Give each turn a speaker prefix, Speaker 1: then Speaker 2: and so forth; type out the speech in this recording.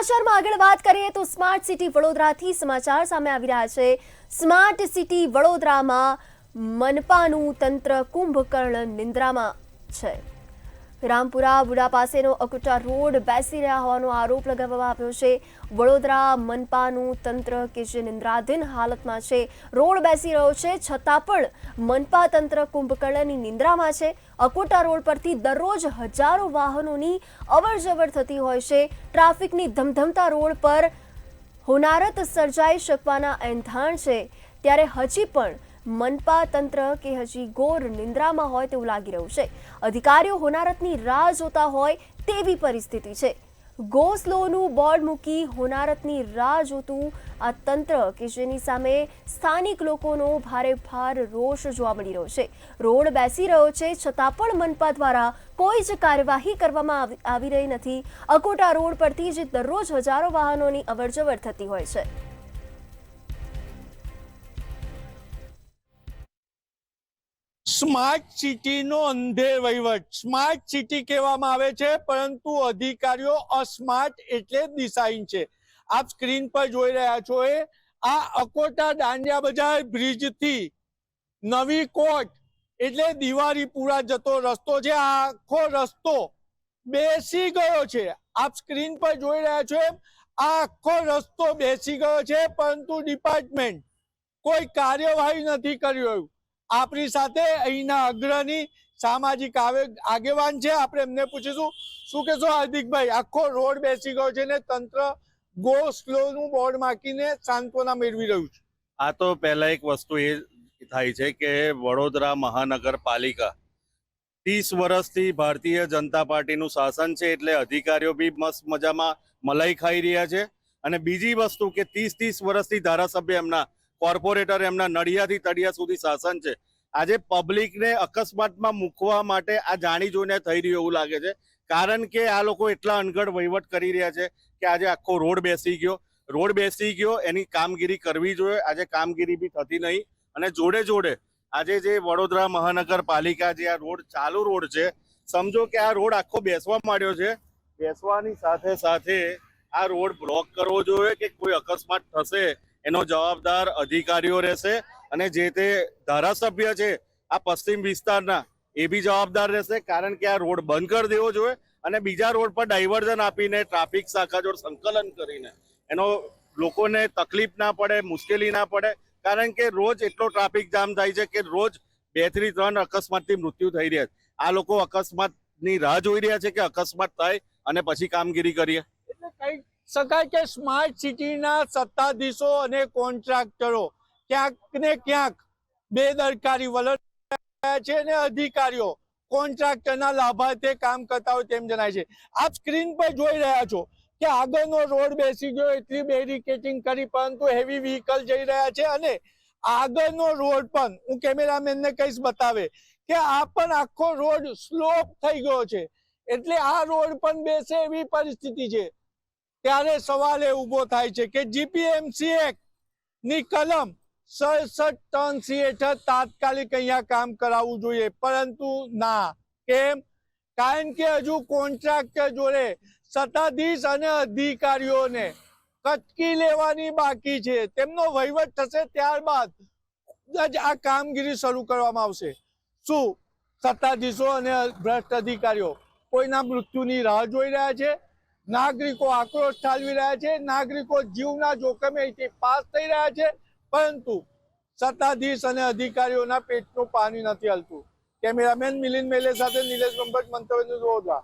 Speaker 1: સમાચારમાં આગળ વાત કરીએ તો સ્માર્ટ સિટી વડોદરાથી સમાચાર સામે આવી રહ્યા છે। સ્માર્ટ સિટી વડોદરામાં મનપાનું તંત્ર કુંભકર્ણ નિંદ્રામાં છે। રામપુરા બુડા પાસેનો અકુટા રોડ બેસી રહ્યા હોવાનો આરોપ લગાવવામાં આવ્યો છે। વડોદરા મનપાનું તંત્ર કે જે નિંદ્રાધીન હાલતમાં છે, રોડ બેસી રહ્યો છે છતાં પણ મનપા તંત્ર કુંભકર્ણની નિંદ્રામાં છે। અકોટા રોડ પરથી દરરોજ હજારો વાહનોની અવરજવર થતી હોય છે। ટ્રાફિકની ધમધમતા રોડ પર હોનારત સર્જાઈ શકવાના એંધાણ છે, ત્યારે હજી પણ મનપા તંત્ર કે હજી ઘોર નિંદ્રામાં હોય તેવું લાગી રહ્યું છે। અધિકારીઓ હોનારતની રાહ જોતા હોય તેવી પરિસ્થિતિ છે। ગો સ્લોનું બોર્ડ મૂકી હોનારતની રાહ જોતું આ તંત્ર કે જેની સામે સ્થાનિક લોકોનો ભારે રોષ જોવા મળી રહ્યો છે। રોડ બેસી રહ્યો છે છતાં પણ મનપા દ્વારા કોઈ જ કાર્યવાહી કરવામાં આવી રહી નથી। અકોટા રોડ પરથી જ દરરોજ હજારો વાહનોની અવરજવર થતી હોય છે।
Speaker 2: સ્માર્ટ સિટીનો અંધે વહીવટ સ્માર્ટ સિટી કહેવામાં આવે છે, પરંતુ અધિકારીઓ અસ્માર્ટ એટલે દિશાહીન છે। આપ સ્ક્રીન પર જોઈ રહ્યા છો એ આ અકોટા દાંડિયા બજાર બ્રિજથી નવી કોટ એટલે દિવાળીપુરા જતો રસ્તો છે। આ આખો રસ્તો બેસી ગયો છે। આપ સ્ક્રીન પર જોઈ રહ્યા છો એમ આ આખો રસ્તો બેસી ગયો છે, પરંતુ ડિપાર્ટમેન્ટ કોઈ કાર્યવાહી નથી કરી રહ્યું। આપણી સાથે અહીંના અગ્રણી સામાજિક આગેવાન છે, આપણે એમને પૂછીશું શું કહેશો હાર્દિકભાઈ। આખો રોડ બેસી ગયો છે ને તંત્ર ગો સ્લો નું બોર્ડ માકીને સાંત્વના મેળવી રહ્યું છે।
Speaker 3: આ તો પહેલા એક વસ્તુ એ થાય છે કે વડોદરા મહાનગરપાલિકા 30 વર્ષથી ભારતીય જનતા પાર્ટીનું શાસન છે, એટલે અધિકારીઓ બી મસ્ત મજામાં મલાઈ ખાઈ રહ્યા છે। અને બીજી વસ્તુ કે 30 વર્ષથી ધારાસભ્ય એમના કોર્પોરેટર એમના નડિયાથી તળિયા સુધી શાસન છે। આજે પબ્લિકને અકસ્માતમાં મૂકવા માટે આ જાણી જોઈને થઈ રહ્યું એવું લાગે છે, કારણ કે આ લોકો એટલા અનગઢ વહીવટ કરી રહ્યા છે કે આજે આખો રોડ બેસી ગયો એની કામગીરી કરવી જોઈએ। આજે કામગીરી બી થતી નહીં, અને જોડે આજે જે વડોદરા મહાનગરપાલિકા જે આ રોડ ચાલુ રોડ છે, સમજો કે આ રોડ આખો બેસવા માંડ્યો છે। બેસવાની સાથે આ રોડ બ્લોક કરવો જોઈએ કે કોઈ અકસ્માત થશે એનો જવાબદાર અધિકારીઓ રહેશે, અને જે તે ધારાસભ્ય છે આ પશ્ચિમ વિસ્તારના એ બી જવાબદાર રહેશે, કારણ કે આ રોડ બંધ કરી દેવો જોઈએ અને બીજા રોડ પર ડાયવર્ઝન આપીને ટ્રાફિક શાખા જોડે સંકલન કરીને એનો લોકોને તકલીફ ના પડે, મુશ્કેલી ના પડે, કારણ કે રોજ એટલો ટ્રાફિક જામ થાય છે કે રોજ 2 થી 3 અકસ્માતથી મૃત્યુ થઈ રહ્યા છે। આ લોકો અકસ્માતની રાહ જોઈ રહ્યા છે કે અકસ્માત થાય અને પછી કામગીરી કરીએ।
Speaker 2: એટલે કહી શકાય કે સ્માર્ટ સિટીના સત્તાધીશો અને કોન્ટ્રાક્ટરો ક્યાંક ને ક્યાંક બેદરકારી વલણ છે, અને અધિકારીઓ કોન્ટ્રાક્ટરના લાભાર્થે કામ કરતા હોય તેમ જણાય છે। આપ સ્ક્રીન પર જોઈ રહ્યા છો કે આગળનો રોડ બેસી ગયો, એટલી બેરિકેટિંગ કરી, પરંતુ હેવી વ્હીકલ જઈ રહ્યા છે, અને આગળનો રોડ પણ હું કેમેરામેનને કહીશ બતાવે કે આ પણ આખો રોડ સ્લોપ થઈ ગયો છે, એટલે આ રોડ પણ બેસે એવી પરિસ્થિતિ છે। ત્યારે સવાલ એ ઉભો થાય છે કે જીપીએમસી એક્ટ ની કલમ 67(3) હેઠળ તાત્કાલિક અહીંયા કામ કરાવવું જોઈએ, પરંતુ ના। કેમ? કારણ કે હજુ કોન્ટ્રાક્ટર જોડે સત્તાધીશ અને અધિકારીઓને કટકી લેવાની બાકી છે। તેમનો વહીવટ થશે ત્યારબાદ જ આ કામગીરી શરૂ કરવામાં આવશે। શું સત્તાધીશો અને ભ્રષ્ટ અધિકારીઓ કોઈના મૃત્યુની રાહ જોઈ રહ્યા છે? નાગરિકો આક્રોશ ઠાલવી રહ્યા છે, નાગરિકો જીવના જોખમે અહીંથી પાસ થઈ રહ્યા છે, પરંતુ સત્તાધીશ અને અધિકારીઓના પેટનું પાણી નથી હલતું। કેમેરામેન મિલિંદ મેલે સાથે નિલેશ બ્રહ્મભટ્ટ, મંતવ્ય ન્યૂઝ વડોદરા।